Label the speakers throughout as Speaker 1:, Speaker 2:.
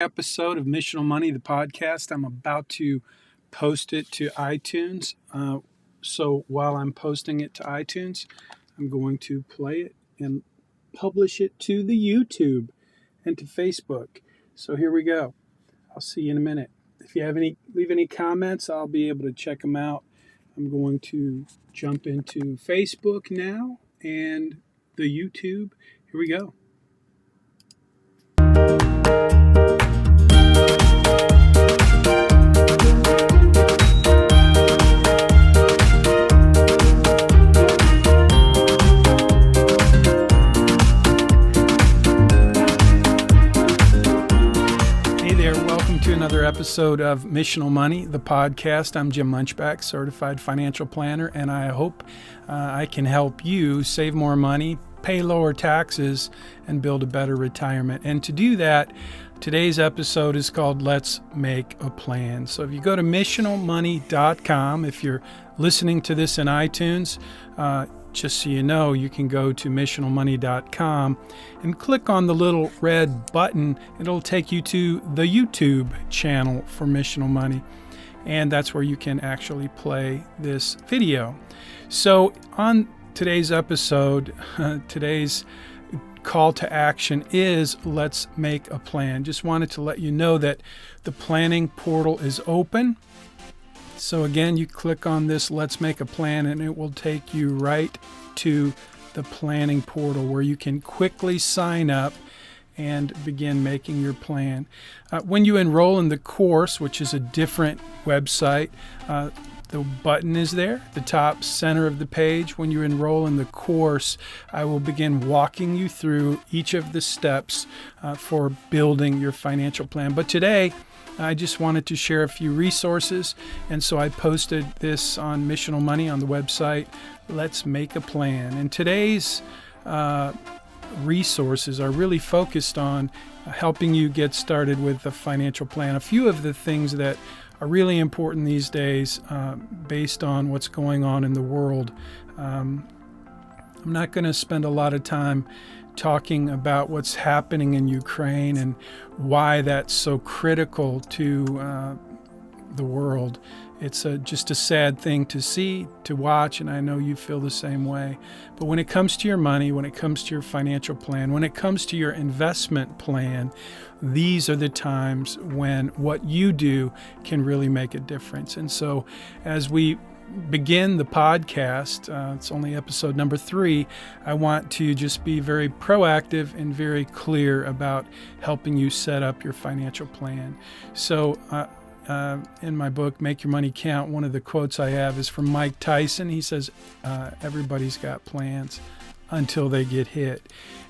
Speaker 1: Episode of Missional Money, the podcast. I'm about to post it to iTunes. So while I'm posting it to iTunes, I'm going to play it and publish it to the YouTube and to Facebook. So here we go. I'll see you in a minute. If you leave any comments, I'll be able to check them out. I'm going to jump into Facebook now and the YouTube. Here we go. Another episode of Missional Money, the podcast. I'm Jim Munchback, certified financial planner, and I hope I can help you save more money, pay lower taxes, and build a better retirement. And to do that, today's episode is called Let's Make a Plan. So if you go to missionalmoney.com, if you're listening to this in iTunes, just so you know, you can go to missionalmoney.com and click on the little red button. It'll take you to the YouTube channel for Missional Money, and that's where you can actually play this video. So on today's episode, today's call to action is let's make a plan. Just wanted to let you know that the planning portal is open. So again, you click on this Let's Make a Plan and it will take you right to the planning portal where you can quickly sign up and begin making your plan. When you enroll in the course, which is a different website, the button is there, the top center of the page. When you enroll in the course, I will begin walking you through each of the steps for building your financial plan. But today, I just wanted to share a few resources, and so I posted this on Missional Money on the website, Let's Make a Plan. And today's resources are really focused on helping you get started with a financial plan. A few of the things that are really important these days based on what's going on in the world. I'm not going to spend a lot of time talking about what's happening in Ukraine and why that's so critical to the world. It's just a sad thing to see, to watch, and I know you feel the same way. But when it comes to your money, when it comes to your financial plan, when it comes to your investment plan, these are the times when what you do can really make a difference. And so as we begin the podcast, it's only episode number 3, I want to just be very proactive and very clear about helping you set up your financial plan. So in my book, Make Your Money Count, one of the quotes I have is from Mike Tyson. He says, everybody's got plans until they get hit.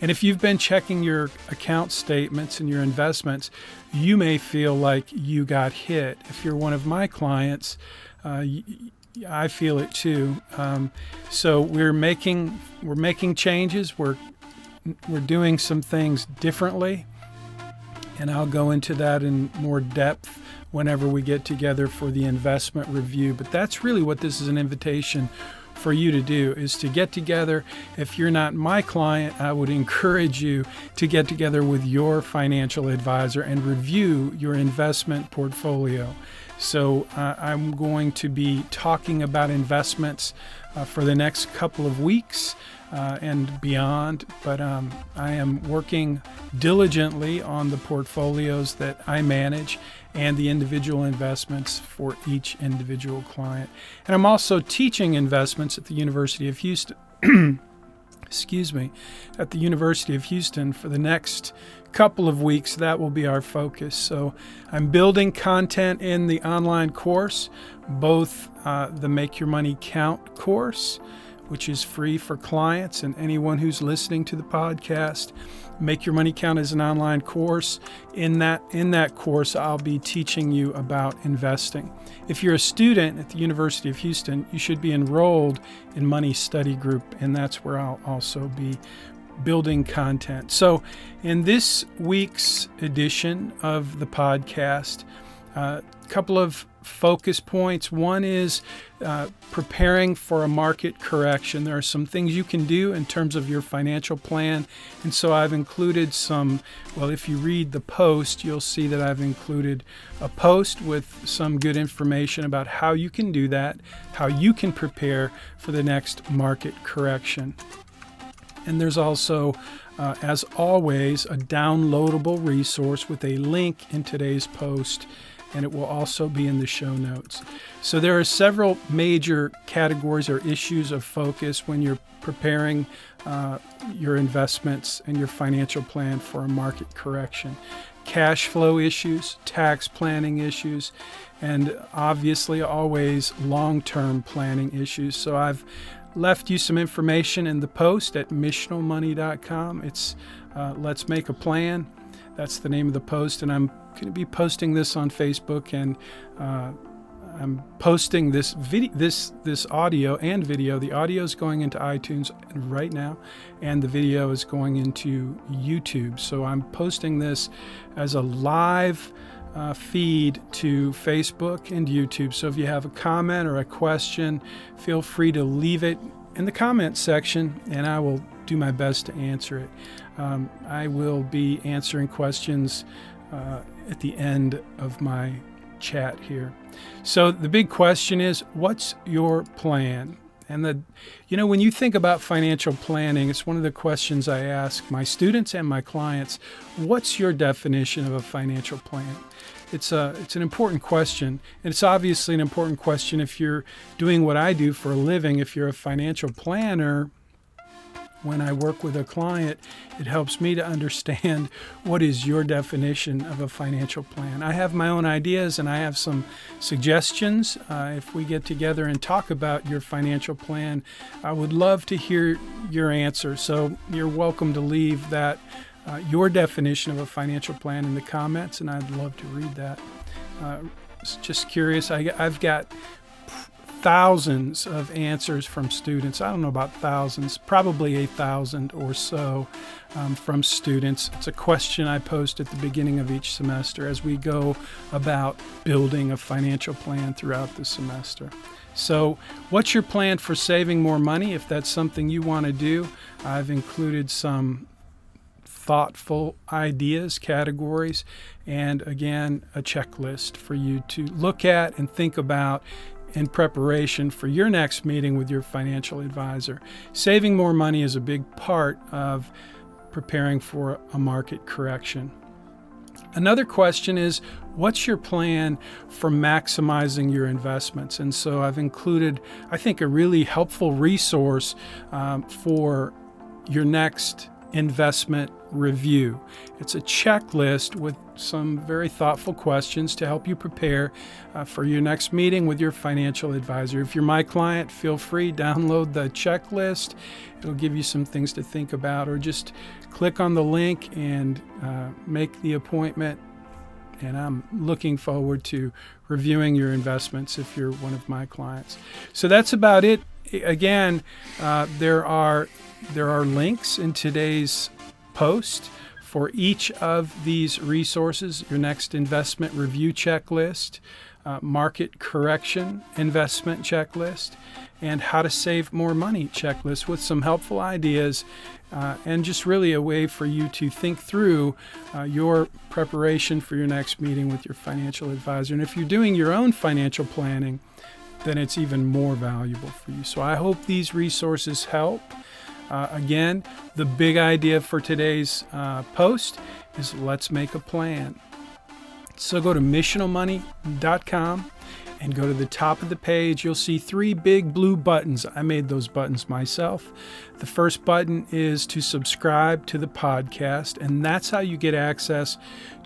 Speaker 1: And if you've been checking your account statements and your investments, you may feel like you got hit. If you're one of my clients, I feel it too. So we're making changes. We're doing some things differently, and I'll go into that in more depth whenever we get together for the investment review. But that's really what this is an invitation for you to do, is to get together. If you're not my client, I would encourage you to get together with your financial advisor and review your investment portfolio. So I'm going to be talking about investments for the next couple of weeks and beyond, but I am working diligently on the portfolios that I manage and the individual investments for each individual client. And I'm also teaching investments at the University of Houston. At the University of Houston for the next couple of weeks. That will be our focus. So I'm building content in the online course, both the Make Your Money Count course, which is free for clients and anyone who's listening to the podcast. Make Your Money Count is an online course. In that course, I'll be teaching you about investing. If you're a student at the University of Houston, you should be enrolled in Money Study Group, and that's where I'll also be building content. So in this week's edition of the podcast, A couple of focus points. One is preparing for a market correction. There are some things you can do in terms of your financial plan. And so I've included some, well, if you read the post, you'll see that I've included a post with some good information about how you can do that, how you can prepare for the next market correction. And there's also, as always, a downloadable resource with a link in today's post, and it will also be in the show notes. So there are several major categories or issues of focus when you're preparing your investments and your financial plan for a market correction. Cash flow issues, tax planning issues, and obviously always long-term planning issues. So I've left you some information in the post at missionalmoney.com. It's Let's Make a Plan. That's the name of the post, and I'm going to be posting this on Facebook, and I'm posting this video, this audio and video. The audio is going into iTunes right now, and the video is going into YouTube. So I'm posting this as a live feed to Facebook and YouTube. So if you have a comment or a question, feel free to leave it in the comment section, and I will do my best to answer it. I will be answering questions at the end of my chat here. So the big question is, what's your plan? And when you think about financial planning, it's one of the questions I ask my students and my clients. What's your definition of a financial plan? It's an important question, and it's obviously an important question if you're doing what I do for a living. If you're a financial planner, when I work with a client, it helps me to understand what is your definition of a financial plan. I have my own ideas, and I have some suggestions. If we get together and talk about your financial plan, I would love to hear your answer. So you're welcome to leave that your definition of a financial plan in the comments, and I'd love to read that. Just curious, I've got thousands of answers from students. I don't know about thousands, probably 1,000 or so from students. It's a question I post at the beginning of each semester as we go about building a financial plan throughout the semester. So what's your plan for saving more money? If that's something you want to do, I've included some thoughtful ideas, categories, and again, a checklist for you to look at and think about in preparation for your next meeting with your financial advisor. Saving more money is a big part of preparing for a market correction. Another question is, what's your plan for maximizing your investments? And so I've included, I think, a really helpful resource for your next investment review. It's a checklist with some very thoughtful questions to help you prepare for your next meeting with your financial advisor. If you're my client, feel free, download the checklist. It'll give you some things to think about, or just click on the link and make the appointment. And I'm looking forward to reviewing your investments if you're one of my clients. So that's about it. Again, there are links in today's post for each of these resources: your next investment review checklist, market correction investment checklist, and how to save more money checklist, with some helpful ideas and just really a way for you to think through your preparation for your next meeting with your financial advisor. And if you're doing your own financial planning, then it's even more valuable for you. So I hope these resources help. Again, the big idea for today's post is let's make a plan. So go to missionalmoney.com and go to the top of the page. You'll see 3 big blue buttons. I made those buttons myself. The first button is to subscribe to the podcast, and that's how you get access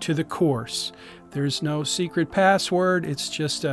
Speaker 1: to the course. There's no secret password. It's just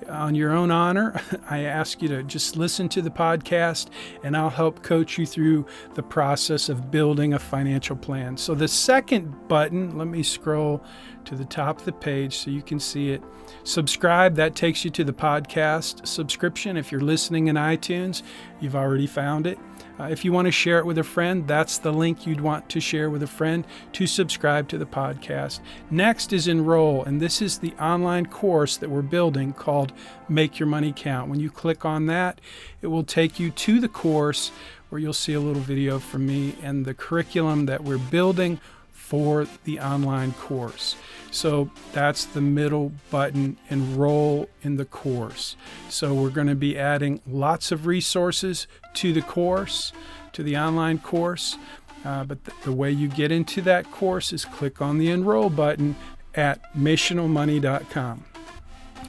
Speaker 1: on your own honor. I ask you to just listen to the podcast, and I'll help coach you through the process of building a financial plan. So the second button, let me scroll to the top of the page so you can see it. Subscribe, that takes you to the podcast subscription. If you're listening in iTunes, you've already found it. If you want to share it with a friend, that's the link you'd want to share with a friend to subscribe to the podcast. Next is enroll. enroll. And this is the online course that we're building called Make Your Money Count. When you click on that, it will take you to the course where you'll see a little video from me and the curriculum that we're building for the online course. So that's the middle button, enroll in the course. So we're going to be adding lots of resources to the course, to the online course. But the way you get into that course is click on the enroll button at missionalmoney.com.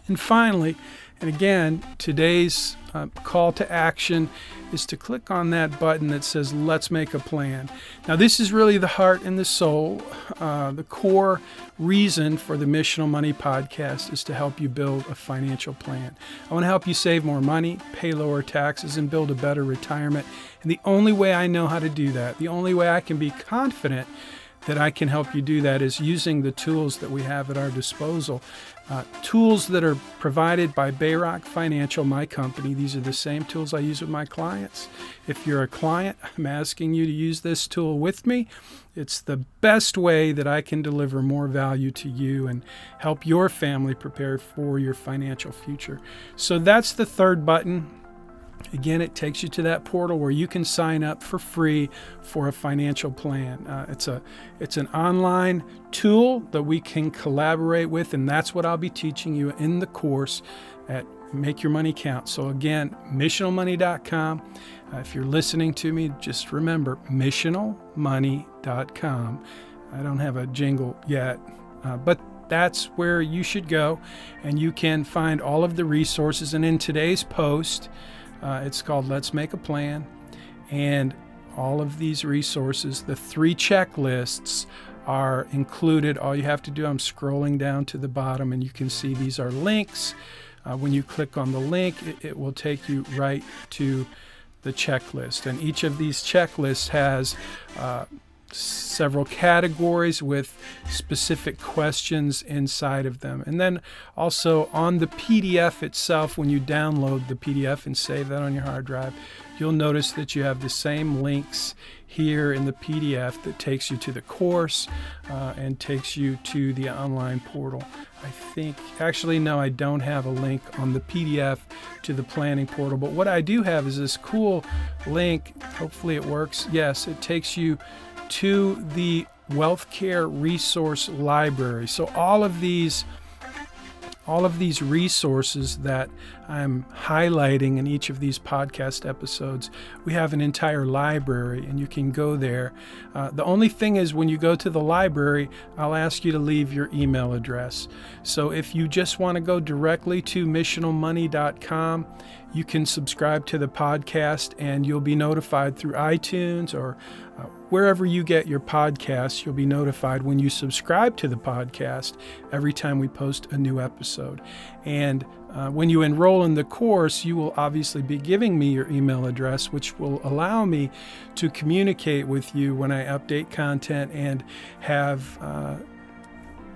Speaker 1: And finally, and again, today's call to action is to click on that button that says, let's make a plan. Now, this is really the heart and the soul. The core reason for the Missional Money podcast is to help you build a financial plan. I want to help you save more money, pay lower taxes, and build a better retirement. And the only way I know how to do that, the only way I can be confident that I can help you do that is using the tools that we have at our disposal. Tools that are provided by Bayrock Financial, my company. These are the same tools I use with my clients. If you're a client, I'm asking you to use this tool with me. It's the best way that I can deliver more value to you and help your family prepare for your financial future. So that's the third button. Again, it takes you to that portal where you can sign up for free for a financial plan. It's an online tool that we can collaborate with, and that's what I'll be teaching you in the course at Make Your Money Count. So again, missionalmoney.com. If you're listening to me, just remember, missionalmoney.com. I don't have a jingle yet, but that's where you should go, and you can find all of the resources. And in today's post, it's called Let's Make a Plan, and all of these resources, the 3 checklists are included. All you have to do, I'm scrolling down to the bottom, and you can see these are links. When you click on the link, it will take you right to the checklist, and each of these checklists has several categories with specific questions inside of them. And then also on the PDF itself, when you download the PDF and save that on your hard drive, you'll notice that you have the same links here in the PDF that takes you to the course and takes you to the online portal. I think, actually, no, I don't have a link on the PDF to the planning portal, but what I do have is this cool link. Hopefully it works. Yes, it takes you to the Wealth Care Resource Library. So all of these resources that I'm highlighting in each of these podcast episodes, we have an entire library, and you can go there. The only thing is, when you go to the library, I'll ask you to leave your email address. So if you just want to go directly to missionalmoney.com, you can subscribe to the podcast, and you'll be notified through iTunes or wherever you get your podcasts. You'll be notified when you subscribe to the podcast every time we post a new episode. And when you enroll in the course, you will obviously be giving me your email address, which will allow me to communicate with you when I update content and have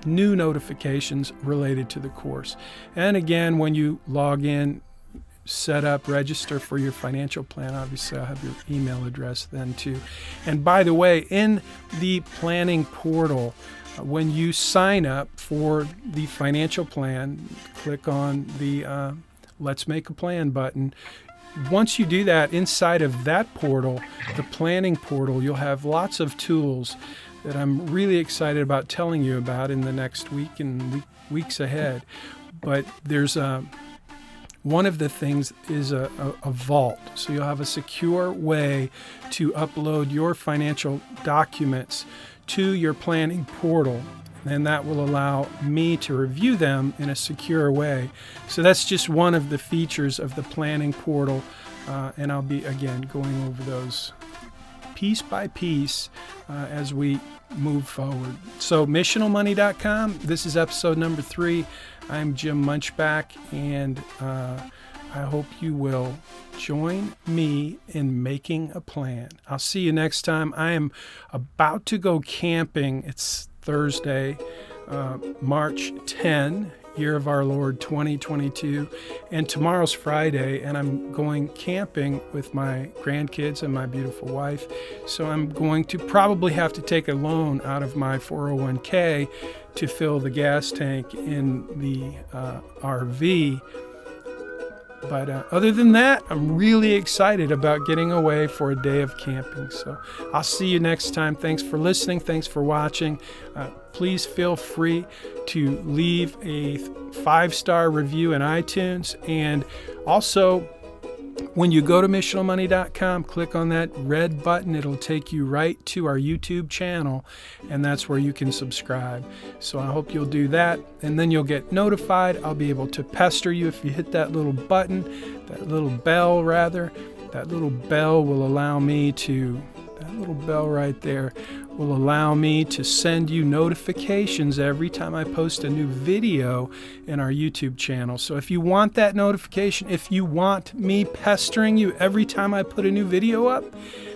Speaker 1: new notifications related to the course. And again, when you log in, set up, register for your financial plan, obviously I'll have your email address then too. And by the way, in the planning portal, when you sign up for the financial plan, click on the Let's Make a Plan button. Once you do that, inside of that portal, the planning portal, you'll have lots of tools that I'm really excited about telling you about in the next week and weeks ahead. But there's one of the things is a vault. So you'll have a secure way to upload your financial documents to your planning portal, and that will allow me to review them in a secure way. So that's just one of the features of the planning portal, and I'll be, again, going over those piece by piece as we move forward. So missionalmoney.com, this is episode number 3. I'm Jim Munchback, and I hope you will join me in making a plan. I'll see you next time. I am about to go camping. It's Thursday, March 10, year of our Lord 2022. And tomorrow's Friday, and I'm going camping with my grandkids and my beautiful wife. So I'm going to probably have to take a loan out of my 401k to fill the gas tank in the RV. But other than that, I'm really excited about getting away for a day of camping. So I'll see you next time. Thanks for listening. Thanks for watching. Please feel free to leave a 5-star review in iTunes. And also, when you go to missionalmoney.com, click on that red button. It'll take you right to our YouTube channel, and that's where you can subscribe. So I hope you'll do that, and then you'll get notified. I'll be able to pester you if you hit that little button, that little bell rather. That little bell will allow me to, that little bell right there will allow me to send you notifications every time I post a new video in our YouTube channel. So if you want that notification, if you want me pestering you every time I put a new video up,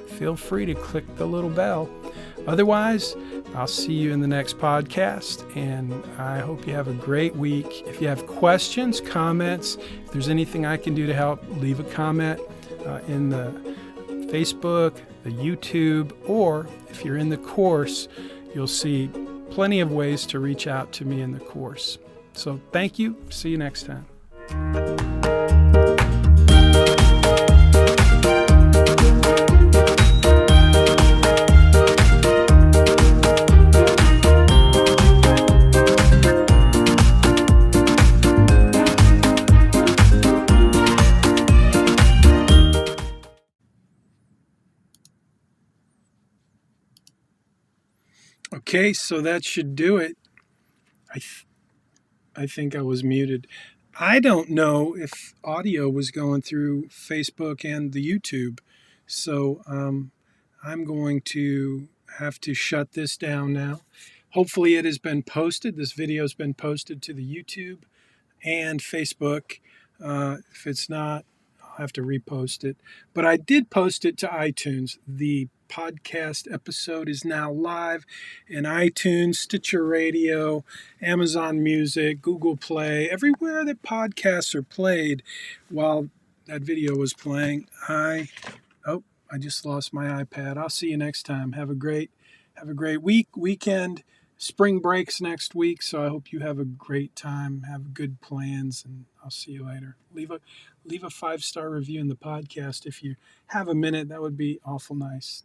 Speaker 1: feel free to click the little bell. Otherwise, I'll see you in the next podcast, and I hope you have a great week. If you have questions, comments, if there's anything I can do to help, leave a comment in the Facebook, the YouTube, or if you're in the course, you'll see plenty of ways to reach out to me in the course. So thank you. See you next time. Okay, so that should do it. I think I was muted. I don't know if audio was going through Facebook and the YouTube. So I'm going to have to shut this down now. Hopefully it has been posted. This video has been posted to the YouTube and Facebook. If it's not, I'll have to repost it. But I did post it to iTunes. The podcast episode is now live in iTunes, Stitcher Radio, Amazon Music, Google Play, everywhere that podcasts are played. While that video was playing, I just lost my iPad. I'll see you next time. Have a great weekend. Spring breaks next week, so I hope you have a great time, have good plans, and I'll see you later. Leave a 5-star review in the podcast if you have a minute. That would be awful nice.